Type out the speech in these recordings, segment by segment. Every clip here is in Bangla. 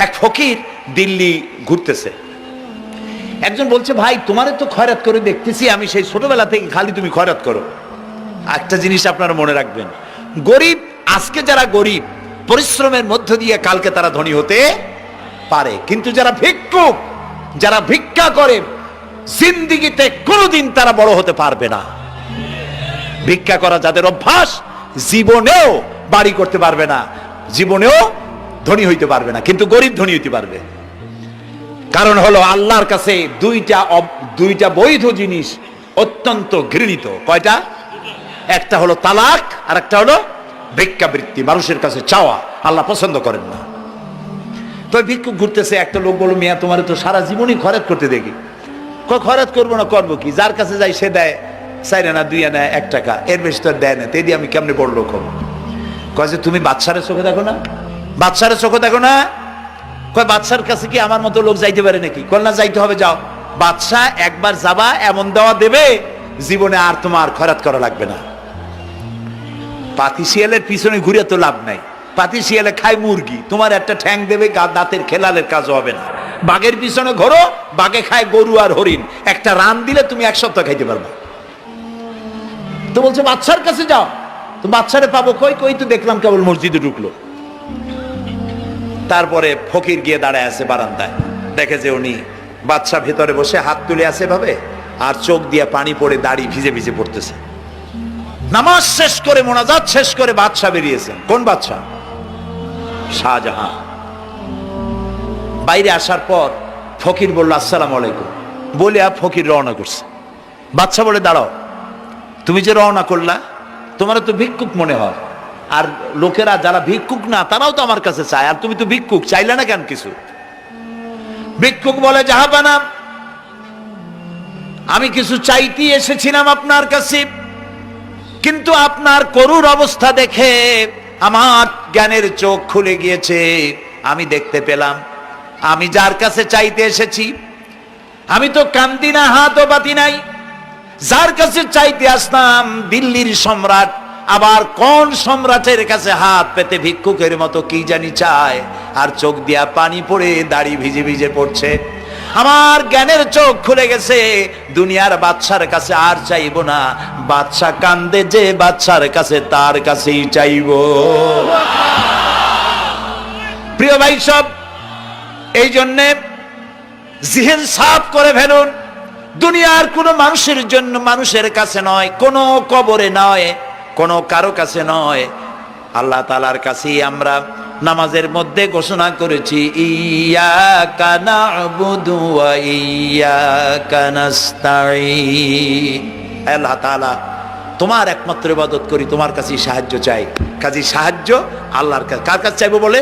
এক ফকির দিল্লি ঘুরতেছে, একজন বলছে, ভাই তোমারে তো খয়রাত করে দেখতেছি আমি সেই ছোটবেলা থেকে, খালি তুমি খয়রাত করো। একটা জিনিস আপনারা মনে রাখবেন, গরিব, আজকে যারা গরিব পরিশ্রমের মধ্য দিয়ে কালকে তারা ধনী হতে পারে, কিন্তু যারা ভিক্ষুক, যারা ভিক্ষা করে, জিন্দেগিতে কোনোদিন তারা বড় হতে পারবে না। ভিক্ষা করা যাদের অভ্যাস, জীবনেও বাড়ি করতে পারবে না, জীবনেও ধনী হইতে পারবে না, কিন্তু গরিব ধনী হইতে পারবে। কারণ হলো আল্লাহর কাছে দুইটা বৈধ জিনিস অত্যন্ত ঘৃণিত। কয়টা? একটা হলো তালাক, আর একটা হলো ভিক্ষাবৃত্তি, মানুষের কাছে চাওয়া। আল্লাহ পছন্দ করেন না। তো ভিক্ষুক ঘুরতেছে, একটা লোক বলল, মিয়া তোমার তো সারা জীবনই খরচ করতে দেখি। খরচ করবো না, করবো কি? যার কাছে যাই সে দেয় 4 আনা 2 আনা 1 টাকা, এর বেশি তো দেয় না, তেদি আমি কেমনে বড় লোক হবো? কয় যে তুমি বাদশারে চোখে দেখো না, বাদশারে চোখে দেখো না। কয় বাদশার কাছে কি আমার মতো লোক যাইতে পারে নাকি? কল না, যাইতে হবে, যাও। বাদশা একবার যাবা, এমন দেওয়া দেবে জীবনে আর তোমার খরচ করা লাগবে না। পাতি শিয়ালের পিছনে ঘুরে তো লাভ নাই, পাতি শিয়ালে খায় মুরগি, তোমার একটা ঠ্যাং দেবে, দাঁতের খেলালের কাজ হবে না। বাঘের পিছনে ঘোরো, বাঘে খায় গরু আর হরিণ, একটা রান দিলে তুমি 1 সপ্তাহ খাইতে পারবে। তো বলছে বাদশার কাছে যাও। তো বাদশারে পাবো কই? কই তো দেখলাম কেবল মসজিদে ঢুকলো। তারপরে ফকির গিয়ে দাঁড়ায় আছে বারান্দায়, দেখে যে উনি বাদশা ভেতরে বসে হাত তুলে আছে ভাবে, আর চোখ দিয়ে পানি পড়ে দাড়ি ভিজে ভিজে পড়তেছে। নামাজ শেষ করে, মোনাজাত শেষ করে বাদশা বেরিয়েছেন। কোন বাদশা? শাহজাহান। বাইরে আসার পর ফকির বলল, আসসালামু আলাইকুম বলে ফকির রওনা করছে। বাদশা বলে, দাঁড়াও, তুমি যে রওনা করলা, তোমার তো ভিক্ষুক মনে হয়, আর লোকেরা যারা ভিক্ষুক না তারাও তো আমার কাছে চায়, আর তুমি তো ভিক্ষুক, চাইলে না কেন কিছু? ভিক্ষুক বলে, জাহাপানা, আমি কিছু চাইতে এসেছিলাম আপনার কাছে, কিন্তু আপনার করুণ অবস্থা দেখে আমার জ্ঞানের চোখ খুলে গিয়েছে। আমি দেখতে পেলাম আমি যার কাছে চাইতে এসেছি, আমি তো কান্দি না, হাতও পাতি নাই। যার কাছে চাইতে আসলাম দিল্লির সম্রাট, আবার কোন সম্রাটের কাছে হাত পেতে ভিক্ষুকের মতো কি জানি চায়, আর চোখ দিয়া পানি পড়ে দাড়ি ভিজে ভিজে পড়ছে। আমার জ্ঞানের চোখ খুলে গেছে, দুনিয়ার বাদশার কাছে আর চাইবো না। বাদশা কান্দে যে বাদশার কাছে, তার কাছেই চাইবো। প্রিয় ভাই সব, এই জন্যে জিহ্ন সাফ করে ফেলুন। দুনিয়ার কোনো মানুষের জন্য, মানুষের কাছে নয়, কোনো কবরে নয়, কোনো কারো কাছে নয়, আল্লাহ তাআলার কাছেই আমরা নামাজের মধ্যে ঘোষণা করেছি, ইয়াকা না'বুদু ওয়া ইয়াকা নাস্তাঈন। আল্লাহ তাআলা, তোমার একমাত্র ইবাদত করি, তোমার কাছেই সাহায্য চাই। কাজী সাহায্য আল্লাহর কাছে। কার কাছে চাইবো বলে?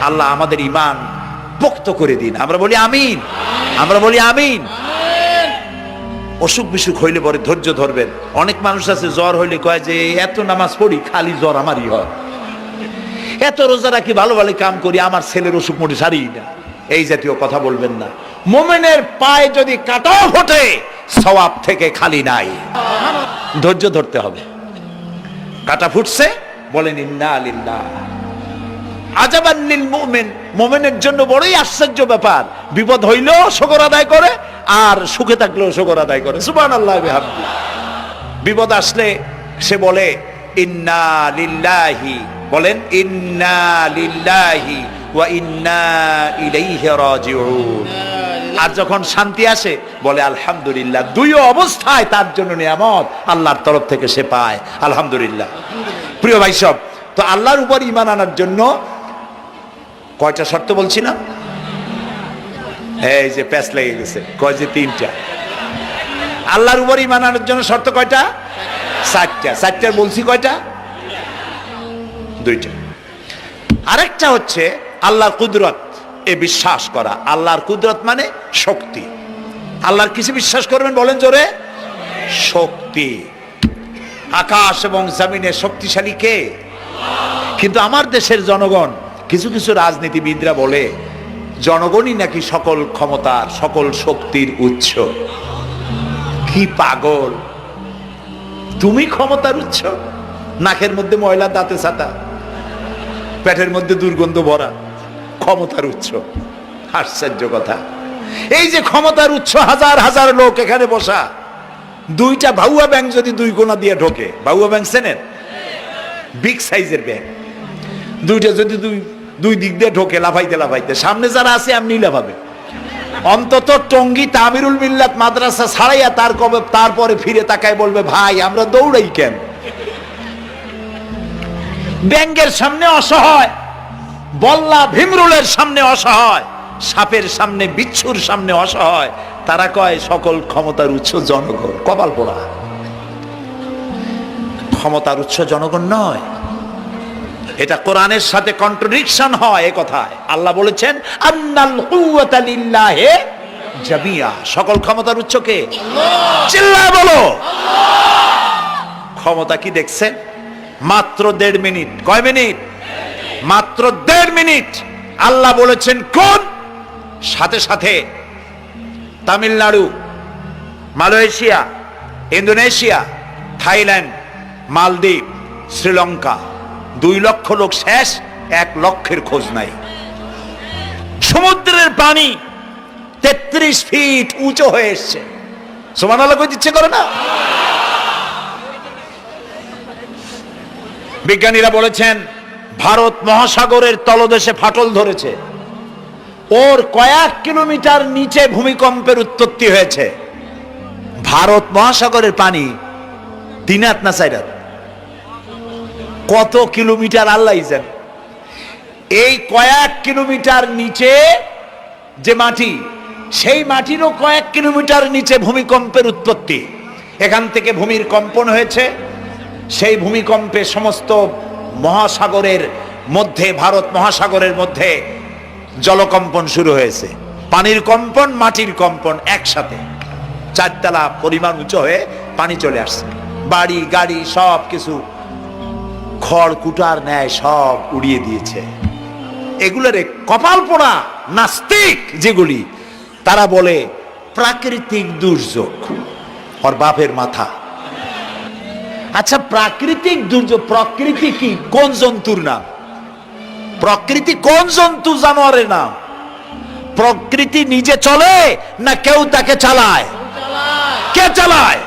আল্লাহ আমাদের ঈমান পোক্ত করে দিন। আমরা বলি আমিন, আমরা বলি আমিন। অসুখ বিসুখ হইলে পরে ধৈর্য ধরবেন। অনেক মানুষ আছে জ্বর হইলে কয় যে এত নামাজ পড়ি, খালি জ্বর আমারই হয়, এত রোজা রাখি, ভালো ভালো কাম করি, আমার ছেলের অসুখ মোটে সারি না। এই জাতীয় কথা বলবেন না। মুমিনের পায়ে যদি কাঁটাও ফোটে, সওয়াব থেকে খালি নাই। ধৈর্য ধরতে হবে। কাঁটা ফুটছে, বলেন ইন্না লিল্লাহ। আজাবান লিল মুমিন, মুমিনের জন্য বড়ই আশ্চর্য ব্যাপার, বিপদ হইলেও শুকর আদায় করে, আর সুখে থাকলেও শুকর আদায় করে। সুবহানাল্লাহ বিহামদিহি। বিপদ আসলে সে বলে ইন্না লিল্লাহি, বলেন ইন্না লিল্লাহি ওয়া ইন্না ইলাইহি রাজিউন। আর যখন শান্তি আসে বলে আলহামদুলিল্লাহ। দুই অবস্থায় তার জন্য নিয়ামত আল্লাহর তরফ থেকে সে পায়, আলহামদুলিল্লাহ। প্রিয় ভাই সব, তো আল্লাহর উপর ঈমান আনার জন্য কয়টা শর্ত বলছি না? এই যে প্যাচ লেগে গেছে, কয় যে 3টা। আল্লাহর উপর ঈমান আনার জন্য শর্ত কয়টা? 4টা। 4টার বলছি কয়টা? 2টা। আরেকটা হচ্ছে আল্লাহর কুদরত, এ বিশ্বাস করা। আল্লাহর কুদরত মানে শক্তি। আল্লাহর কিছু বিশ্বাস করবেন, বলেন জোরে? শক্তি। আকাশ এবং জমিনে শক্তিশালী কে? কিন্তু আমার দেশের জনগণ, কিছু কিছু রাজনীতিবিদরা বলে জনগণই নাকি সকল ক্ষমতার, সকল শক্তির উৎস। কি পাগল! তুমি ক্ষমতার উৎস? নাকের মধ্যে ময়লা, দাঁতে ছাতা, পেটের মধ্যে দুর্গন্ধ ভরা, ক্ষমতার উৎস। আশ্চর্য কথা, এই যে ক্ষমতার উৎস, হাজার হাজার লোক এখানে বসা, দুইটা ভাউয়া ব্যাংক যদি দুই কোণা দিয়ে ঢোকে, ভাউয়া ব্যাংক চেনেন? বিগ সাইজের ব্যাংক, দুইটা যদি দুই দিক দিয়ে ঢোকে লাফাইতে লাফাইতে, সামনে যারা আছে এমনি লাফাবে। অন্তত টঙ্গী তামিরুল মিল্লাত মাদ্রাসা ছাড়াইয়া তারপরে ফিরে তাকায় বলবে, ভাই আমরা দৌড়াই কেন? ব্যাংকের সামনে অসহায়, বল্লা ভীমরুলের সামনে অসহায়, সাপের সামনে বিচ্ছুর সামনে অসহায়, তারা কয় সকল ক্ষমতার উৎস জনগণ। কপাল পোড়া, ক্ষমতার উৎস জনগণ নয়। এটা কোরআনের সাথে কন্ট্রাডিকশন হয় এ কথায়। আল্লাহ বলেছেন আন্নাল কুওয়াতা লিল্লাহি জামিয়া, সকল ক্ষমতার উৎস কে? চিল্লায় বলো ক্ষমতা কি দেখছেন? মাত্র 1.5 মিনিট। কয় মিনিট? মাত্র 1.5 মিনিট। আল্লাহ বলেছেন কোন? সাথে সাথে তামিলনাড়ু, মালয়েশিয়া, ইন্দোনেশিয়া, থাইল্যান্ড, মালদ্বীপ, শ্রীলঙ্কা, 2 লক্ষ লোক শেষ, 1 লক্ষের খোঁজ নাই। সমুদ্রের পানি 33 ফিট উঁচু হয়ে এসছে। সুবহানাল্লাহ কইতে ইচ্ছে করে না? বিজ্ঞানীরা বলেছেন ভারত মহাসাগরের তলদেশে ফাটল ধরেছে, ওর কয়েক কিলোমিটার নিচে ভূমিকম্পের উৎপত্তি হয়েছে। ভারত মহাসাগরের পানি 3 হাত না 4 হাত, কত কিলোমিটার আল্লাহ জানে। এই কয়েক কিলোমিটার নিচে যে মাটি, সেই মাটিরও কয়েক কিলোমিটার নিচে ভূমিকম্পের উৎপত্তি। এখান থেকে ভূমির কম্পন হয়েছে, সেই ভূমিকম্পে সমস্ত মহাসাগরের মধ্যে, ভারত মহাসাগরের মধ্যে জলকম্পন শুরু হয়েছে। পানির কম্পন, মাটির কম্পন একসাথে 4 তলা পরিমাণ উঁচু হয়ে পানি চলে আসছে। বাড়ি গাড়ি সব কিছু খড় কুটার ন্যায় সব উড়িয়ে দিয়েছে। এগুলোর কপাল পোড়া নাস্তিক যেগুলি, তারা বলে প্রাকৃতিক দুর্যোগ। ওর বাপের মাথা। আচ্ছা, প্রাকৃতিক দুর্যোগ, প্রকৃতি কি? কোন জন্তুর নাম? প্রকৃতি কোন জন্তু জানোয়ারের নাম? প্রকৃতি নিজে চলে না কেউ তাকে চালায়? কে চালায়?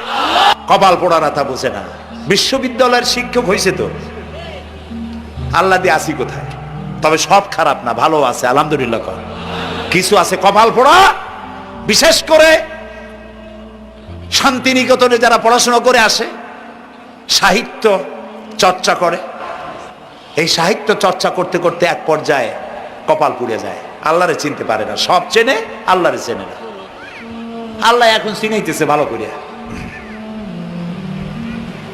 কপাল পোড়ারা তা বোঝে না। বিশ্ববিদ্যালয়ের শিক্ষক হয়েছে তো, আল্লাহ দিয়ে আসি কোথায়? তবে সব খারাপ না, ভালো আছে আলহামদুলিল্লাহ। কিছু আছে কপাল পোড়া, বিশেষ করে শান্তিনিকেতনে যারা পড়াশোনা করে আসে, সাহিত্য চর্চা করে, এই সাহিত্য চর্চা করতে করতে এক পর্যায়ে কপাল পুড়ে যায়, আল্লাহরে চিনতে পারে না। সব চেনে, আল্লাহরে চেনে না। আল্লাহ এখন চিনাইতেছে ভালো করিয়া।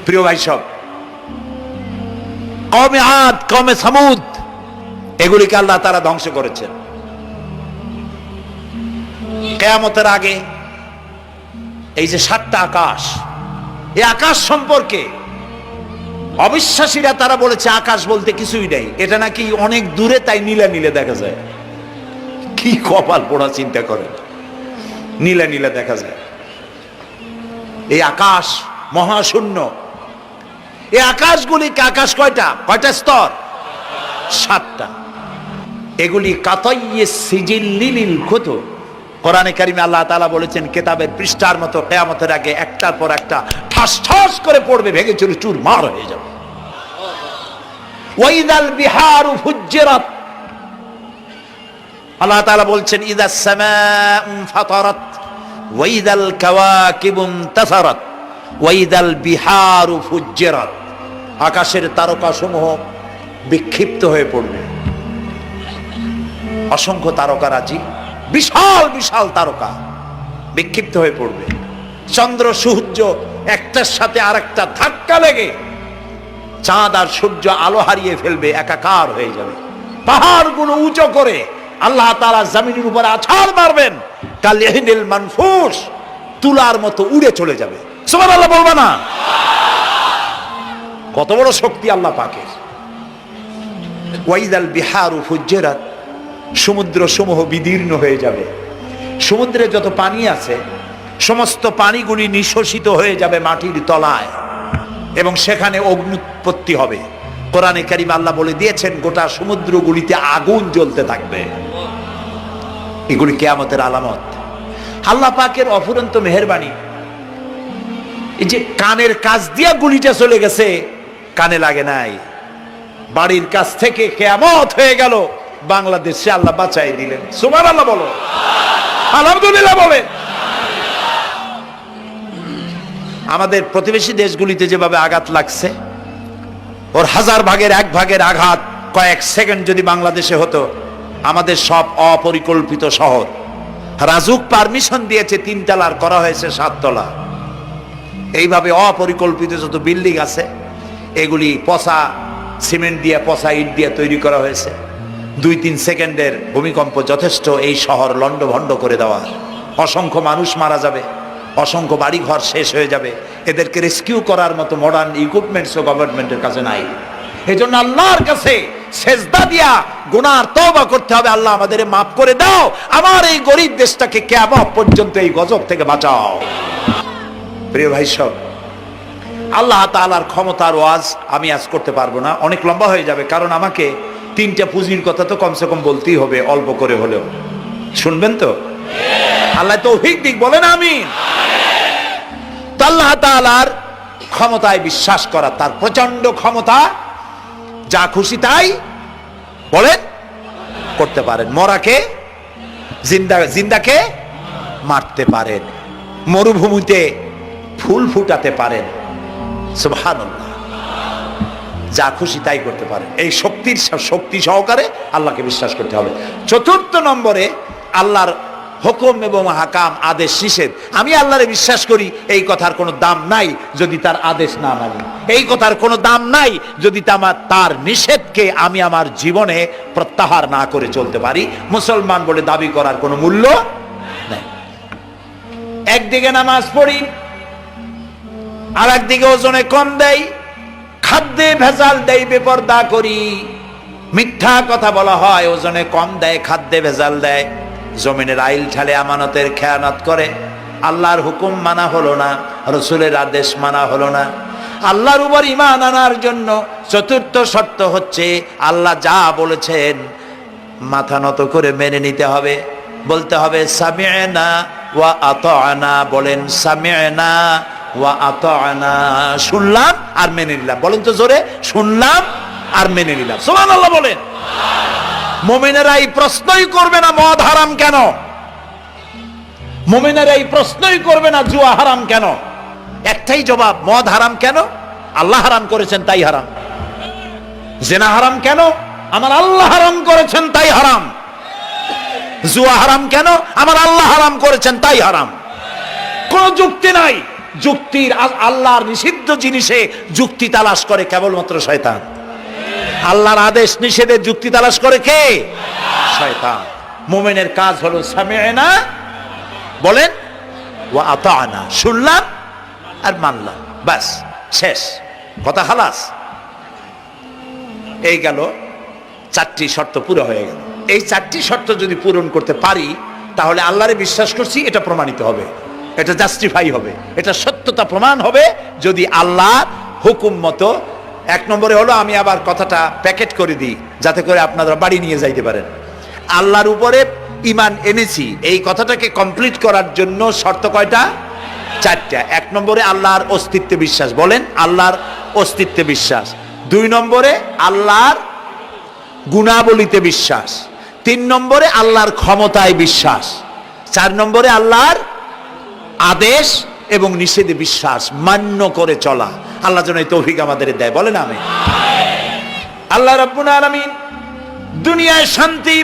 প্রিয় ভাই সব, কওমে আদ, কওমে সামুদ, এগুলিকে আল্লাহ তারা ধ্বংস করেছেন। কিয়ামতের আগে এই যে 7টা আকাশ, এই আকাশ সম্পর্কে অবিশ্বাসীরা তারা বলেছে আকাশ বলতে কিছুই নেই, এটা নাকি অনেক দূরে, তাই নীলা নীলে দেখা যায়। কি কপাল পোড়া চিন্তা করে, নীলা নীলা দেখা যায়। এই আকাশ মহাশূন্য। এই আকাশগুলিকে, আকাশ কয়টা? কয়টা স্তর? 7টা। এগুলি কাতাইয়ে সিজিল্লিল কুতুব। কোরআনে কারিমে আল্লাহ তাআলা বলেছেন কিতাবের পৃষ্ঠার মতো কিয়ামতের আগে একটার পর একটা ঠাস ঠাস করে পড়বে, ভেঙে চুরে চুরমার হয়ে যাবে। ওয়াইদাল বিহারু ফুজ্জিরাত, আল্লাহ তাআলা বলছেন ইদাস সামাউ ফাতারাত ওয়াইদাল কাওয়াকিবু ইনতাসারাত ওয়াইদাল বিহারু ফুজ্জিরাত। আকাশের তারকাসমূহ বিক্ষিপ্ত হয়ে পড়বে। অসংখ্য তারকারাজি, বিশাল বিশাল তারকা বিক্ষিপ্ত হয়ে পড়বে। চন্দ্র সূর্য একটার সাথে আরেকটা ধাক্কা লেগে চাঁদ আর সূর্য আলো হারিয়ে ফেলবে, একাকার হয়ে যাবে। পাহাড়গুলো উঁচু করে আল্লাহ তাআলা জমিনের উপরে আছাড় মারবেন, কালিহিনিল মানফুস, তুলার মতো উড়ে চলে যাবে। সুবহানাল্লাহ বলবা না? কত বড় শক্তি আল্লাহ পাকের। ওয়াইদাল বিহারু ফুজ্জিরাত, সমুদ্র সমূহ বিদীর্ণ হয়ে যাবে। সমুদ্রে যত পানি আছে সমস্ত পানিগুলি নিঃশোষিত হয়ে যাবে মাটির তলায়, এবং সেখানে অগ্নুৎপত্তি হবে। কোরআনে কারিম আল্লাহ বলে দিয়েছেন গোটা সমুদ্রগুলিতে আগুন জ্বলতে থাকবে। এগুলি কিয়ামতের আলামত। আল্লাহ পাকের অফুরন্ত মেহেরবানি। এই যে কানের কাছ দিয়া গুলিটা চলে গেছে, কানে লাগে নাই, বাড়ির কাছ থেকে কিয়ামত হয়ে গেল, বাংলাদেশে আল্লাহ বাঁচাই দিলেন। সুবহানাল্লাহ বলো, আলহামদুলিল্লাহ বলে। আমাদের প্রতিবেশী দেশগুলিতে যেভাবে আঘাত লাগছে, ওর 1000 ভাগের 1 ভাগের আঘাত কয়েক সেকেন্ড যদি বাংলাদেশে হতো, আমাদের সব অপরিকল্পিত শহর, রাজুক পারমিশন দিয়েছে 3 তলার, করা হয়েছে 7 তলা। এইভাবে অপরিকল্পিত যত বিল্ডিং আছে এগুলি পচা সিমেন্ট দিয়ে, পচা ইট দিয়ে তৈরি করা হয়েছে। 2-3 সেকেন্ডের ভূমিকম্প যথেষ্ট এই শহর লন্ডভন্ড করে দেওয়ার। অসংখ্য মানুষ মারা যাবে, অসংখ্য বাড়ি ঘর শেষ হয়ে যাবে। এদেরকে রেস্কিউ করার মতো মডার্ন ইকুইপমেন্টসও গভর্নমেন্টের কাছে নাই। এই জন্য আল্লাহর কাছে সেজদা দিয়া গুনার তওবা করতে হবে, আল্লাহ আমাদের মাফ করে দাও, আমার এই গরিব দেশটাকে কিয়ামত পর্যন্ত এই গজব থেকে বাঁচাও। প্রিয় ভাই সব, আল্লাহ তাআলার ক্ষমতার ওয়াজ আমি আজ করতে পারবো না, অনেক লম্বা হয়ে যাবে। কারণ আমাকে 3টা পুঁজির কথা তো কমসে কম বলতেই হবে, অল্প করে হলেও। শুনবেন তো? আল্লাহ তৌফিক দিক, বলেন আমিন। তো আল্লাহ তাআলার ক্ষমতায় বিশ্বাস করা, তার প্রচন্ড ক্ষমতা, যা খুশি তাই বলেন করতে পারেন। মরাকে জিন্দাকে মারতে পারেন, মরুভূমিতে ফুল ফুটাতে পারেন। সুবহানাল্লাহ, যা খুশি তাই করতে পারেন। এই শক্তি সহকারে আল্লাহকে বিশ্বাস করতে হবে। 4 নম্বরে আল্লাহর হুকুম এবং হাকাম, আদেশ নিষেধ। আমি আল্লাহরে বিশ্বাস করি, এই কথার কোনো দাম নাই যদি তার আদেশ না মানি। এই কথার কোনো দাম নাই যদি তার নিষেধকে আমি আমার জীবনে প্রত্যাহার না করে চলতে পারি। মুসলমান বলে দাবি করার কোনো মূল্য নেই। একদিকে নামাজ পড়ি, আর একদিকে ওজনে কম দেয়, খাদ্যে ভেজাল দেয়, বেপরদা করি, মিথ্যা কথা বলা হয়, ওজনে কম দেয়, খাদ্যে ভেজাল দেয়, জমিনের আইল ঠালে, আমানতের খেয়ানত করে। আল্লাহর হুকুম মানা হলো না, রসুলের আদেশ মানা হলো না। আল্লাহর উপর ঈমান আনার জন্য 4র্থ শর্ত হচ্ছে আল্লাহ যা বলেছেন মাথা নত করে মেনে নিতে হবে। বলতে হবে সামি'না ওয়া আতা'না। বলেন সামি'না ওয়া আতা'না, শুনলাম আর মেনে নিলাম। বলেন তো জোরে, শুনলাম আর মেনে নিলাম। সুবহানাল্লাহ বলেন। মুমিনেরা এই প্রশ্নই করবে না মদ হারাম কেন, মুমিনেরা এই প্রশ্নই করবে না জুয়া হারাম কেন। একটাই জবাব, মদ হারাম কেন? আল্লাহ হারাম করেছেন তাই হারাম। জিনা হারাম কেন? আমার আল্লাহ হারাম করেছেন তাই হারাম। জুয়া হারাম কেন? আমার আল্লাহ হারাম করেছেন তাই হারাম। কোন যুক্তি নাই। যুক্তির, আল্লাহর নিষিদ্ধ জিনিসে যুক্তি তালাশ করে কেবলমাত্র শয়তান। আল্লাহর আদেশ নিষেধের যুক্তি তালাশ করে কে? শয়তান। মুমিনের কাজ হলো সামি'না, বলেন, ওয়া আতা'না, শুনলাম আর মানলাম, বাস, শেষ কথা, খালাস। এই গেল 4টি শর্ত পুরো হয়ে গেল। এই 4টি শর্ত যদি পূরণ করতে পারি তাহলে আল্লাহরে বিশ্বাস করছি এটা প্রমাণিত হবে, এটা জাস্টিফাই হবে, এটা সত্যতা প্রমাণ হবে যদি আল্লাহর হুকুম মতো। 1 নম্বরে হলো, আমি আবার কথাটা প্যাকেট করে দিই যাতে করে আপনারা বাড়ি নিয়ে যাইতে পারেন। আল্লাহর উপরে ঈমান এনেছি, এই কথাটাকে কমপ্লিট করার জন্য শর্ত কয়টা? 4টা। 1 নম্বরে আল্লাহর অস্তিত্বে বিশ্বাস, বলেন আল্লাহর অস্তিত্বে বিশ্বাস। 2 নম্বরে আল্লাহর গুণাবলীতে বিশ্বাস। 3 নম্বরে আল্লাহর ক্ষমতায় বিশ্বাস। 4 নম্বরে আল্লাহর আদেশ এবং নিষেধে বিশ্বাস, মান্য করে চলা। আল্লাহ যেন এই তৌফিক আমাদের দেয়, বলেন আমিন। আল্লাহ রাব্বুল আলামিন দুনিয়ায় শান্তি,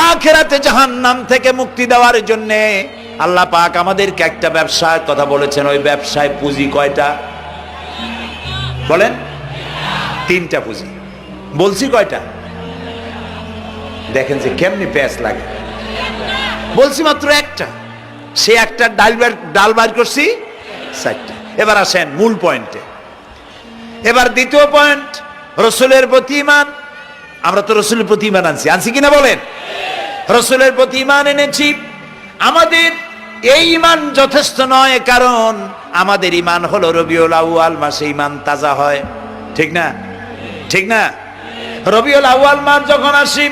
আখিরাতে জাহান্নাম থেকে মুক্তি দেওয়ার জন্য আল্লাহ পাক আমাদেরকে একটা ব্যবসার কথা বলেছেন। ওই ব্যবসায় পুঁজি কয়টা? বলেন। 3টা পুঁজি। বলছি কয়টা? দেখেন যে কেমনি প্যাঁচ লাগে। বলছি মাত্র একটা, সে একটা ডাল বার করছি 4টা। এবার আসেন মূল পয়েন্টে। এবার দ্বিতীয় পয়েন্ট, রসুলের প্রতি ঈমান। আমরা তো রসুলের প্রতি ঈমান আনছি কিনা বলেন? রসুলের প্রতি ঈমান এনেছি। আমাদের এই ঈমান যথেষ্ট নয়, কারণ আমাদের ঈমান হলো রবিউল আউয়াল মাসে ঈমান তাজা হয়, ঠিক না? ঠিক না? রবিউল আউয়াল মাস যখন আসি,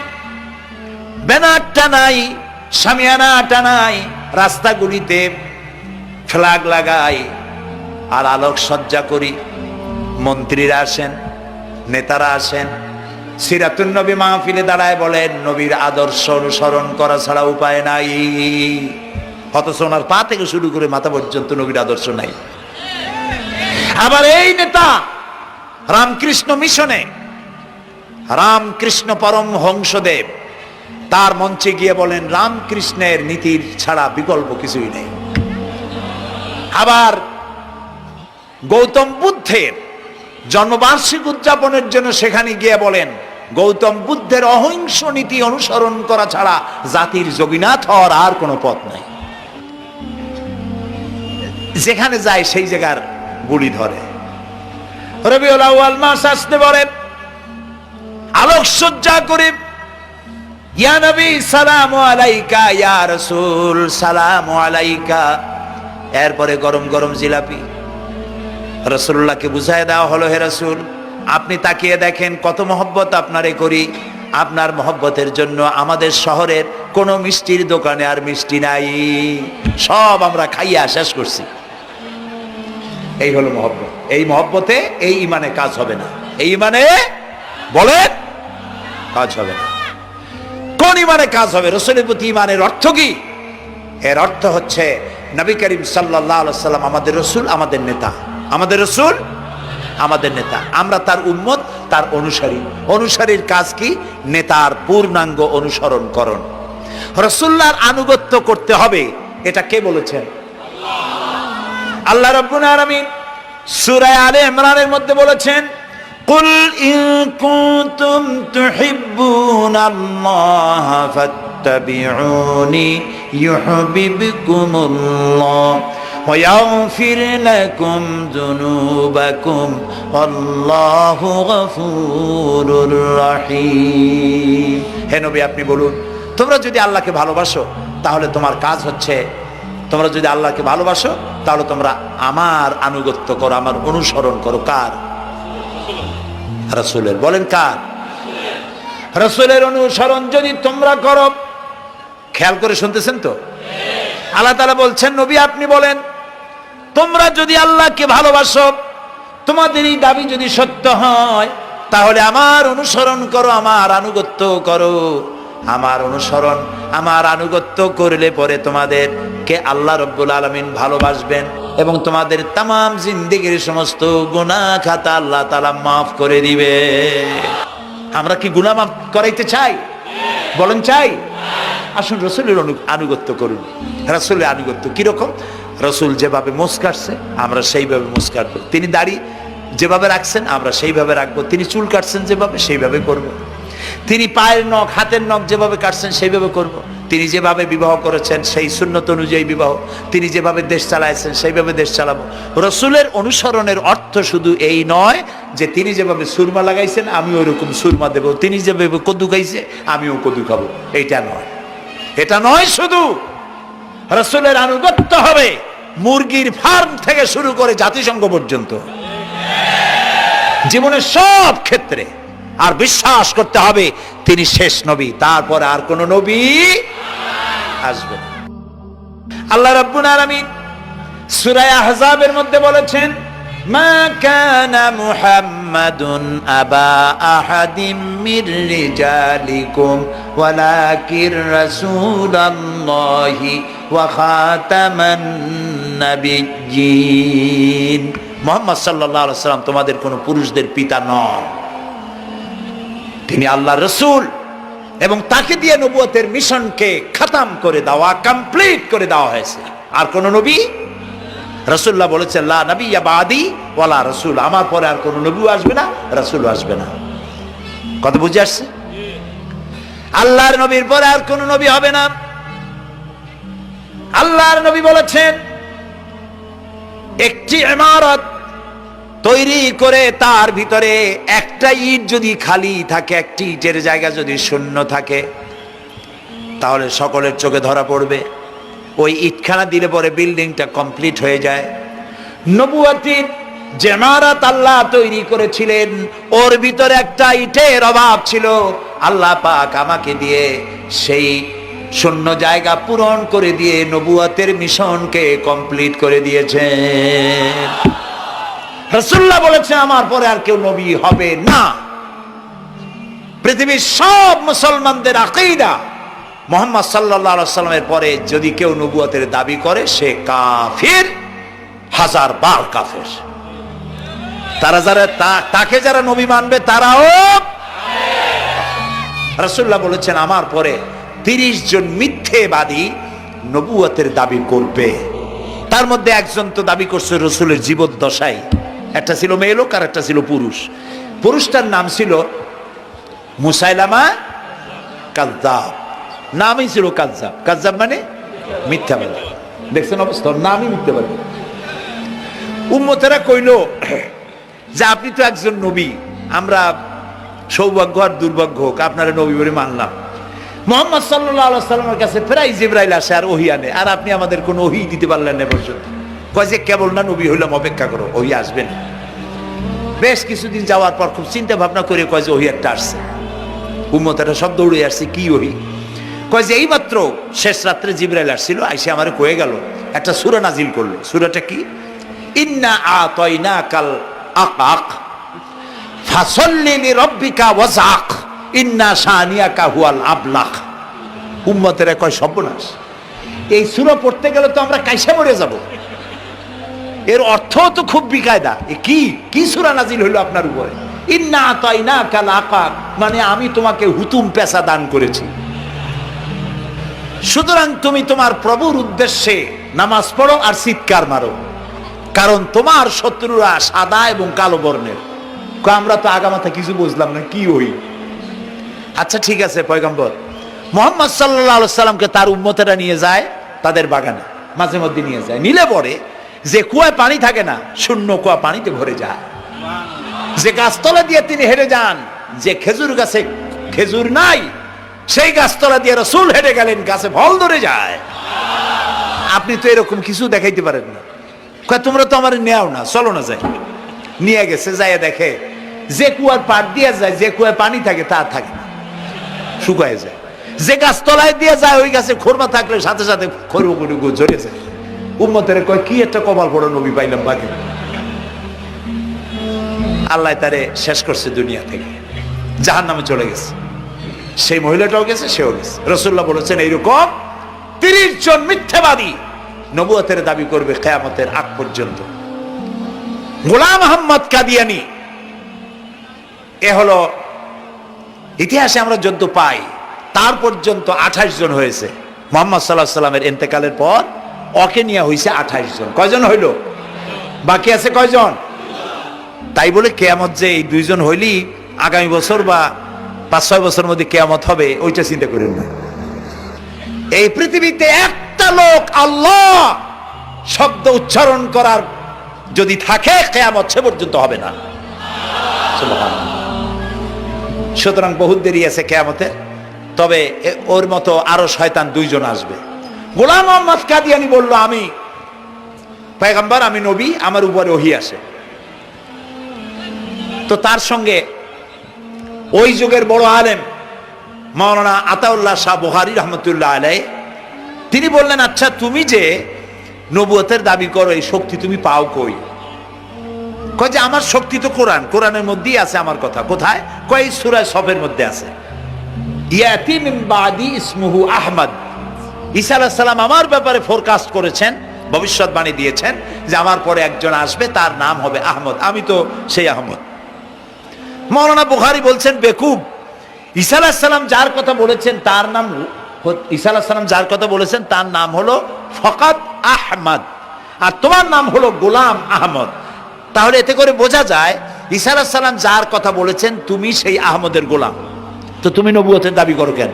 ব্যানার টানাই, শামিয়ানা টানাই, রাস্তাগুলিতে ফ্ল্যাগ লাগাই আর আলোক সজ্জা করি। মন্ত্রীরা আসেন, নেতারা আসেন, সিরাতুন নবী মাহফিলে দাঁড়ায় বলেন নবীর আদর্শ অনুসরণ করা ছাড়া উপায় নাই। অথচ ওনার পা থেকে শুরু করে মাথা পর্যন্ত নবীর আদর্শ নাই। আবার এই নেতা রামকৃষ্ণ মিশনে, রামকৃষ্ণ পরমহংসদেব তার মঞ্চে গিয়ে বলেন রামকৃষ্ণের নীতির ছাড়া বিকল্প কিছুই নেই। আবার গৌতম বুদ্ধের জন্মবার্ষিকী উদযাপনের জন্য সেখানে গিয়ে বলেন গৌতম বুদ্ধের অহিংস নীতি অনুসরণ করা ছাড়া জাতির যোগীনাথ হওয়ার আর কোনো পথ নাই। যেখানে যায় সেই জায়গার গুলি ধরে। রবিউল আউয়াল মাস আসতে পারে, আলোকসজ্জা করে ইয়া নবী সালামু আলাইকা, ইয়া রাসূল সালামু আলাইকা। এরপরে গরম গরম জিলাপি রাসূলুল্লাহকে বুঝায় দেওয়া হলো, হে রাসূল আপনি তাকিয়ে দেখেন কত মহব্বত আপনারে করি, আপনার মহব্বতের জন্য আমাদের শহরের কোনো মিষ্টির দোকানে আর মিষ্টি নাই, সব আমরা খাইয়া শেষ করছি। এই হলো মহব্বত। এই মহব্বতে এই ইমানে কাজ হবে না। এই ইমানে বলেন কাজ হবে না। কোন ইমানে কাজ হবে? রাসূলের প্রতি ইমানের অর্থ কি? এর অর্থ হচ্ছে নবী করিম সাল্লাল্লাহু আলাইহি সাল্লাম আমাদের রাসূল, আমাদের নেতা। আমাদের রাসূল আমাদের নেতা, আমরা তার উম্মত, তার অনুসারী। অনুসারীর কাজ কি? নেতার পূর্ণাঙ্গ অনুসরণ করণ। রাসূলুল্লাহর আনুগত্য করতে হবে, এটা কে বলেছেন? আল্লাহ রাব্বুল আলামিন সূরা আলে ইমরানের মধ্যে বলেছেন কুল ইন কুনতুম তুহিব্বুনাল্লাহ ফাত্তাবিউনি ইউহিব্বুকুমুল্লাহ ওয়া ইয়াগফির লাকুম যুনুবাকুম আল্লাহু গফুরুর রহিম। হে নবী আপনি বলুন, তোমরা যদি আল্লাহকে ভালোবাসো তাহলে তোমার কাজ হচ্ছে, তোমরা যদি আল্লাহকে ভালোবাসো তাহলে তোমরা আমার আনুগত্য করো, আমার অনুসরণ করো। কার? রাসূলের। বলেন কার? রাসূলের অনুসরণ যদি তোমরা করো, খেয়াল করে শুনতেছেন তো? আল্লাহ তাআলা বলছেন নবী আপনি বলেন তোমরা যদি আল্লাহকে ভালোবাসো, তোমাদের এই দাবি যদি সত্য হয় তাহলে আমার অনুসরণ করো, আমার আনুগত্য করো। আমার অনুসরণ, আমার আনুগত্য করলে পরে তোমাদেরকে আল্লাহ রাব্বুল আলামিন ভালোবাসবেন এবং তোমাদের তামাম জিন্দেগির সমস্ত গুনাহ খাতা আল্লাহ তাআলা মাফ করে দিবে। আমরা কি গুনাহ মাফ করাইতে চাই? বলেন চাই? আসুন রাসূলের আনুগত্য করুন। রাসূলের আনুগত্য কিরকম? রাসূল যেভাবে মোস কাটছে আমরা সেইভাবে মোস কাটবো। তিনি দাড়ি যেভাবে রাখছেন আমরা সেইভাবে রাখবো। তিনি চুল কাটছেন যেভাবে সেইভাবে করব। তিনি পায়ের নখ, হাতের নখ যেভাবে কাটছেন সেইভাবে করব। তিনি যেভাবে বিবাহ করেছেন সেই সুন্নত অনুযায়ী বিবাহ, তিনি যেভাবে দেশ চালাইছেন সেইভাবে দেশ চালাবো। রাসূলের অনুসরণের অর্থ শুধু এই নয় যে তিনি যেভাবে সুরমা লাগাইছেন আমি ওইরকম সুরমা দেব, তিনি যেভাবে কদু খাইছে আমিও কদু খাবো, এইটা নয়। এটা নয়, শুধু রাসূলের আনুগত্য হবে মুরগির ফার্ম থেকে শুরু করে জাতিসংঘ পর্যন্ত, জীবনের সব ক্ষেত্রে। আর বিশ্বাস করতে হবে তিনি শেষ নবী, তারপর আর কোন নবী আসবে না। আল্লাহ রাব্বুল আলামিন সূরা আহজাবের মধ্যে বলেছেন মা কানা মুহাম্মাদুন আবা আহাদিম মির রিজালিকুম ওয়ালাকির রাসূলুল্লাহি ওয়া খাতামান নাবিয়্যিন। মুহাম্মদ সাল্লাল্লাহু আলাইহি ওয়াসাল্লাম তোমাদের কোন পুরুষদের পিতা নন, তিনি আল্লাহর রাসূল এবং তাকে দিয়ে নবুয়তের মিশনকে খতম করে দেওয়া, কমপ্লিট করে দেওয়া হয়েছে। আর কোন নবী? রাসূলুল্লাহ বলেছেন লা নাবিয়্যা বাদি ওয়ালা রাসূল, আমার পরে আর কোন নবী আসবে না, রাসূল আসবে না। কত বুঝে আসছে? আল্লাহর নবীর পরে আর কোন নবী হবে না। আল্লাহর নবী বলেছেন একটি ইমারত তৈরি করে তার ভিতরে একটা ইট যদি খালি থাকে, একটি ইটের জায়গা যদি শূন্য থাকে তাহলে সকলের চোখে ধরা পড়বে। ওই ইটখানা দিলে পরে বিল্ডিংটা কমপ্লিট হয়ে যায়। নবুয়তির যে ইমারত আল্লাহ তৈরি করেছিলেন ওর ভিতরে একটা ইটের অভাব ছিল, আল্লাহ পাক আমাকে দিয়ে সেই শূন্য জায়গা পূরণ করে দিয়ে নবুয়তের মিশনকে কমপ্লিট করে দিয়েছেন। রাসূলুল্লাহ বলেছেন আমার পরে আর কেউ নবী হবে না। পৃথিবীর সব মুসলমানদের আকীদা মুহাম্মদ সাল্লাল্লাহু আলাইহি ওয়াসাল্লামের পরে যদি কেউ নবুয়তের দাবি করে সে কাফির, হাজার বার কাফির। তারা যারা তাকে যারা নবী মানবে তারাও। রাসূলুল্লাহ বলেছেন আমার পরে 30 জন মিথ্যেবাদী নবুয়তের দাবি করবে। তার মধ্যে একজন তো দাবি করছে রাসূলের জীবদ্দশায়, একটা ছিল মেয়ে লোক আর একটা ছিল পুরুষ। পুরুষটার নাম ছিল মুসাইলামা কাযযাব, নামই ছিল কাযযাব। কাযযাব মানে মিথ্যাবাদী। দেখছেন অবস্থা, নামই মিথ্যাবাদী। উম্মতেরা কইল যে আপনি তো একজন নবী, আমরা সৌভাগ্য আর দুর্ভাগ্য হোক আপনারা নবী বলে মানলাম। মুহাম্মদ সাল্লাল্লাহু আলাইহি ওয়াসাল্লামের কাছে প্রায় জিবরাইল আসে আর ওহী আনে, আর আপনি আমাদের কোনো ওহী দিতে পারলেন না পর্যন্ত। কয় যে কেবল না নবী হইলাম, অপেক্ষা করো, ওহী আসবেন। বেশ কিছুদিন যাওয়ার পর খুব চিন্তা ভাবনা করে কয় যে ওহী একটা আসছে। উম্মতেরা সব দৌড়ে আসছে, কি ওহী? কয় যে এইমাত্র শেষ রাত্রে জিবরাইল আসছিল, আইসে আমারে কয়ে গেল একটা সূরা নাজিল করলো। সূরাটা কি? ইন্না আতাইনাকাল আকাক ফাসাল্লি লিরাব্বিকা ওয়াজআক ইন্না শানিয়াকা হুয়াল আবলাক। উম্মতেরা কয় সর্বনাশ, এই সূরা পড়তে গেলে তো আমরা কাইসা মরে যাব। এর অর্থ তো খুব বিকায়দা। কি সূরা নাজিল হইলো আপনার উপরে? ইন্না আতাইনাকাল আকাক মানে আমি তোমাকে হুতুম পেশা দান করেছি, সুতরাং তুমি তোমার প্রভুর উদ্দেশ্যে নামাজ পড়ো আর চিৎকার মারো, কারণ তোমার শত্রুরা সাদা এবং কালো বর্ণের। আমরা তো আগামাথা কিছু বুঝলাম না, কি ওই? আচ্ছা ঠিক আছে, পয়গম্বর মুহাম্মদ সাল্লাল্লাহু আলাইহি সাল্লামকে তার উম্মতেরা নিয়ে যায় তাদের বাগানে, মাঝে মধ্যে নিয়ে যায়। নিলে পরে যে কুয়ায় পানি থাকে না, শূন্য কুয়া পানিতে ভরে যায়। যে গাছতলা দিয়ে তিনি হেঁটে যান, যে খেজুর গাছে খেজুর নাই সেই গাছতলা দিয়ে রাসূল হেঁটে গেলেন, গাছে ফল ধরে যায়। আপনি তো এরকম কিছু দেখাইতে পারেন না। তোমরা তো আমার নেও না, চলো না যাই। নিয়ে গেছে, যাইয়া দেখে যে কুয়ার পাড় দিয়ে যায়, যে কুয়ায় পানি থাকে তা থাকে না, শুকায় যায়। যে গাছ তলায় দিয়ে যায় ওই গাছে খোরমা থাকলে সাথে সাথে খরগো ঝরে যায়। উম্মতের কয় কি একটা কপাল পড়ো নবী পাইলাম বাকি। আল্লাহ তারে শেষ করছে দুনিয়া থেকে, জাহান্নামে চলে গেছে। সেই মহিলাটাও গেছে, সেও গেছে। রাসূলুল্লাহ বলেছেন এইরকম 30 জন মিথ্যাবাদী নবুয়তের দাবি করবে কিয়ামতের আগ পর্যন্ত। গোলাম আহমদ কাদিয়ানী, এ হলো ইতিহাসে আমরা যদ্য পাই তার পর্যন্ত 28 জন হয়েছে। মুহাম্মদ সাল্লাল্লাহু আলাইহি সাল্লামের ইন্তেকালের পর ওকে নিয়ে হয়েছে 28 জন। কয়জন হইল? বাকি আছে কয়জন? তাই বলে কিয়ামত যে এই 2 জন হইলি আগামী বছর বা 5-6 বছরের মধ্যে কিয়ামত হবে ওইটা চিন্তা করেন না। এই পৃথিবীতে একটা লোক আল্লাহ শব্দ উচ্চারণ করার যদি থাকে কিয়ামত সে পর্যন্ত হবে না। সুবহানাল্লাহ। সুতরাং বহুত দেরি আছে কিয়ামতে। তবে ওর মতো আরো শয়তান 2 জন আসবে। গোলাম আহমদ কাদিয়ানী বলল আমি পয়গম্বর, আমি নবী, আমার উপরে ওহী আসে। তো তার সঙ্গে ওই যুগের বড় আলেম মাওলানা আতাউল্লাহ শাহ বুখারী রহমতুল্লাহ আলাইহি তিনি বললেন, আচ্ছা তুমি যে নবুয়তের দাবি করো এই শক্তি তুমি পাও কই? কয় যে আমার শক্তি তো কোরআন, কোরআনের মধ্যেই আছে আমার কথা। কোথায়? কয় সূরা সফের মধ্যে আছে, ইয়াতি মিন বাদি ইসমুহু আহমদ। ঈসা আলাইহিস সালাম আমার ব্যাপারে ফোরকাস্ট করেছেন, ভবিষ্যৎবাণী দিয়েছেন যে আমার পরে একজন আসবে তার নাম হবে আহমদ, আমি তো সেই আহমদ। মাওলানা বুখারী বলছেন বেকুব, ঈসা আলাইহিস সালাম যার কথা বলেছেন তার নাম, ঈসা আলাইহিস সালাম যার কথা বলেছেন তার নাম হলো ফকাত আহমদ, আর তোমার নাম হলো গোলাম আহমদ। তাহলে এতে করে বোঝা যায় ঈসা আলাইহিস সালাম যার কথা বলেছেন তুমি সেই আহমদের গোলাম, তো তুমি নবুয়তের দাবি করো কেন?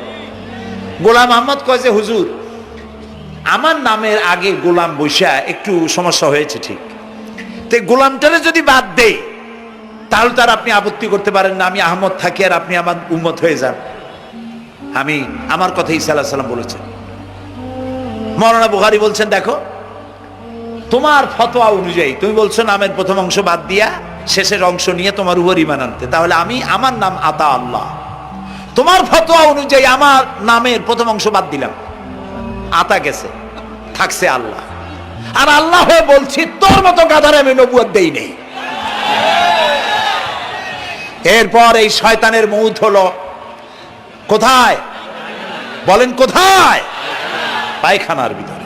গোলাম আহমদ কয় যে হুজুর আমার নামের আগে গোলাম বৈশা একটু সমস্যা হয়েছে, ঠিক, তো গোলামটারে যদি বাদ দেই তাহলে তার আপনি আপত্তি করতে পারেন না আমি আহমদ থাকি আর আপনি আমার উম্মত হয়ে যান। আমি আমার কথা ঈসা আলাইহিস সালাম বলেছেন। মাওলানা বুখারী বলছেন দেখো তোমার ফতোয়া অনুযায়ী তুমি বলছো নামের প্রথম অংশ বাদ দিয়া শেষের অংশ নিয়ে তোমার উপর ঈমান আনতে, তাহলে আমার নাম আতা আল্লাহ, তোমার ফতোয়া অনুযায়ী আমার নামের প্রথম অংশ বাদ দিলাম, আতা গেছে, থাকছে আল্লাহ। আর আল্লাহ হয়ে বলছি তোর মতো গাধারে আমি নবুয়ত দেই নেই। এরপর এই শয়তানের মৌত হলো কোথায় বলেন? কোথায়? পায়খানার ভিতরে।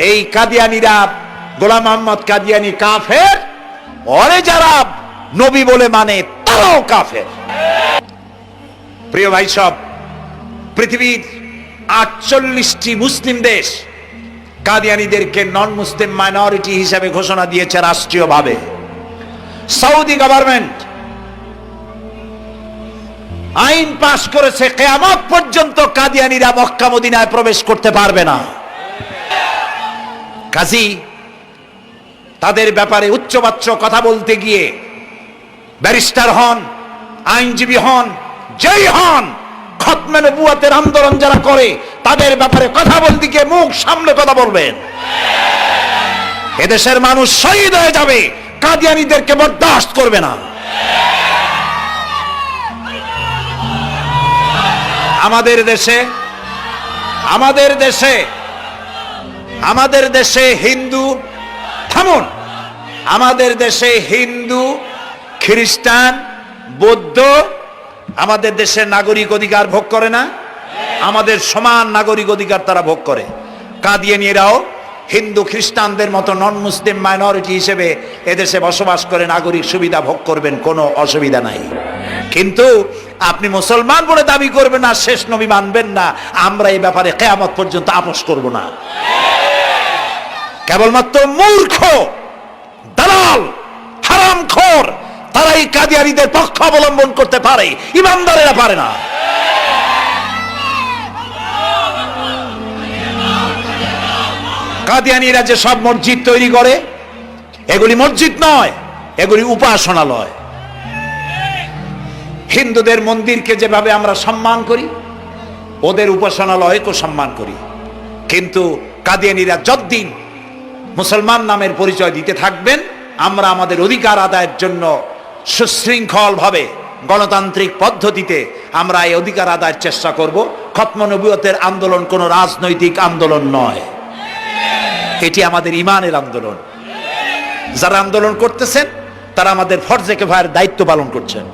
এই কাদিয়ানীরা, গোলাম মোহাম্মদ কাদিয়ানী কাফের, ওরে যারা নবী বলে মানে তারাও কাফের। প্রিয় ভাই সব, পৃথিবীর 48টি মুসলিম দেশ কাদিয়ানীদেরকে নন মুসলিম মাইনরিটি হিসেবে ঘোষণা দিয়েছে রাষ্ট্রীয়ভাবে। সৌদি গভর্নমেন্ট আইন পাশ করেছে কিয়ামত পর্যন্ত কাদিয়ানীরা মক্কা মদিনায় প্রবেশ করতে পারবে না। কাজী তাদের ব্যাপারে উচ্চবাচ্য কথা বলতে গিয়ে ব্যারিস্টার হন, আইনজীবী হন, যেই হন, খতমে নবুয়তের আন্দোলন যারা করে তাদের ব্যাপারে কথা বলতে গিয়ে মুখ সামনে কথা বলবেন। এদেশের মানুষ শহীদ হয়ে যাবে, কাদিয়ানীদেরকে বরদাস্ত করবে না। আমাদের দেশে হিন্দু, থামুন, আমাদের দেশে হিন্দু, খ্রিস্টান, বৌদ্ধ আমাদের দেশের নাগরিক অধিকার ভোগ করে না? আমাদের সমান নাগরিক অধিকার তারা ভোগ করে। কাদিয়ানীরাও হিন্দু খ্রিস্টানদের মতো নন মুসলিম মাইনরিটি হিসেবে এদেশে বসবাস করে নাগরিক সুবিধা ভোগ করবেন, কোনো অসুবিধা নাই। কিন্তু আপনি মুসলমান বলে দাবি করবেন না, শেষ নবী মানবেন না, আমরা এই ব্যাপারে কিয়ামত পর্যন্ত আপোষ করব না। কেবলমাত্র মূর্খ, দালাল, হারামখোর তারাই কাদিয়ানীদের পক্ষ অবলম্বন করতে পারে, ইমানদারেরা পারে না। কাদিয়ানীরা যে সব মসজিদ তৈরি করে, এগুলি মসজিদ নয়, এগুলি উপাসনালয়। হিন্দুদের মন্দিরকে যেভাবে আমরা সম্মান করি, ওদের উপাসনালয়কেও সম্মান করি। কিন্তু কাদিয়ানীরা যতদিন মুসলমান নামের পরিচয় দিতে থাকবেন, আমরা আমাদের অধিকার আদায়ের জন্য সুশৃঙ্খল ভাবে গণতান্ত্রিক পদ্ধতিতে আমরা এই অধিকার আদায়ের চেষ্টা করব। খতম নবুয়তের আন্দোলন কোনো রাজনৈতিক আন্দোলন নয়, এটি আমাদের ইমানের আন্দোলন। যারা আন্দোলন করতেছেন তারা আমাদের ফরজে কিফায়ার দায়িত্ব পালন করছেন।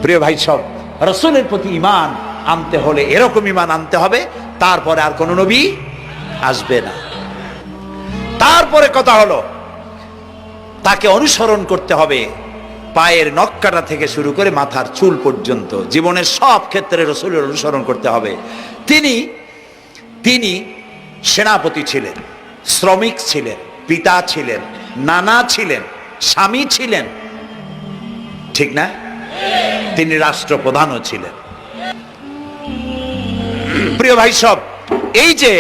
প্রিয় ভাই সব, রাসূলের প্রতি ঈমান আনতে হলে এরকম ঈমান আনতে হবে, তারপরে আর কোন নবী আসবে না। তারপরে কথা হলো তাকে অনুসরণ করতে হবে পায়ের নখকাটা থেকে শুরু করে মাথার চুল পর্যন্ত, জীবনের সব ক্ষেত্রে রাসূলের অনুসরণ করতে হবে। তিনি সেনাপতি ছিলেন, শ্রমিক ছিলেন, পিতা ছিলেন, নানা ছিলেন, স্বামী ছিলেন, ঠিক না? তিনি রাষ্ট্রপ্রধানও ছিলেন। প্রিয় ভাই সব, এই যে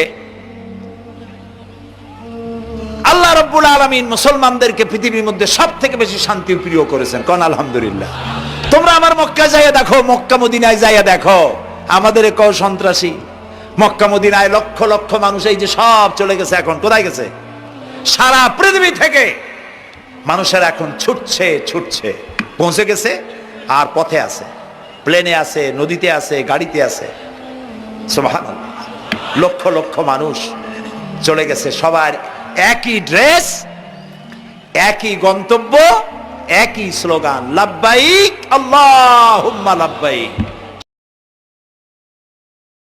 আল্লাহ রাব্বুল আলামিন মুসলমানদেরকে পৃথিবীর মধ্যে সব থেকে বেশি শান্তি প্রিয় করেছেন, কোন আলহামদুলিল্লাহ। তোমরা আমার মক্কা যাইয়া দেখো, মক্কা মদিনায় যাইয়া দেখো, আমাদের কও সন্ত্রাসী। মক্কা মদিনায় লক্ষ লক্ষ মানুষ এই যে সব চলে গেছে, এখন কোথায় গেছে? সারা পৃথিবী থেকে মানুষের এখন ছুটছে, পৌঁছে গেছে, আর পথে আছে, প্লেনে আছে, নদীতে আছে, গাড়িতে আছে। সুবহানাল্লাহ, লক্ষ লক্ষ মানুষ চলে গেছে, সবার একই ড্রেস, একই গন্তব্য, একই স্লোগান, লাব্বাইক আল্লাহুম্মা লাব্বাইক।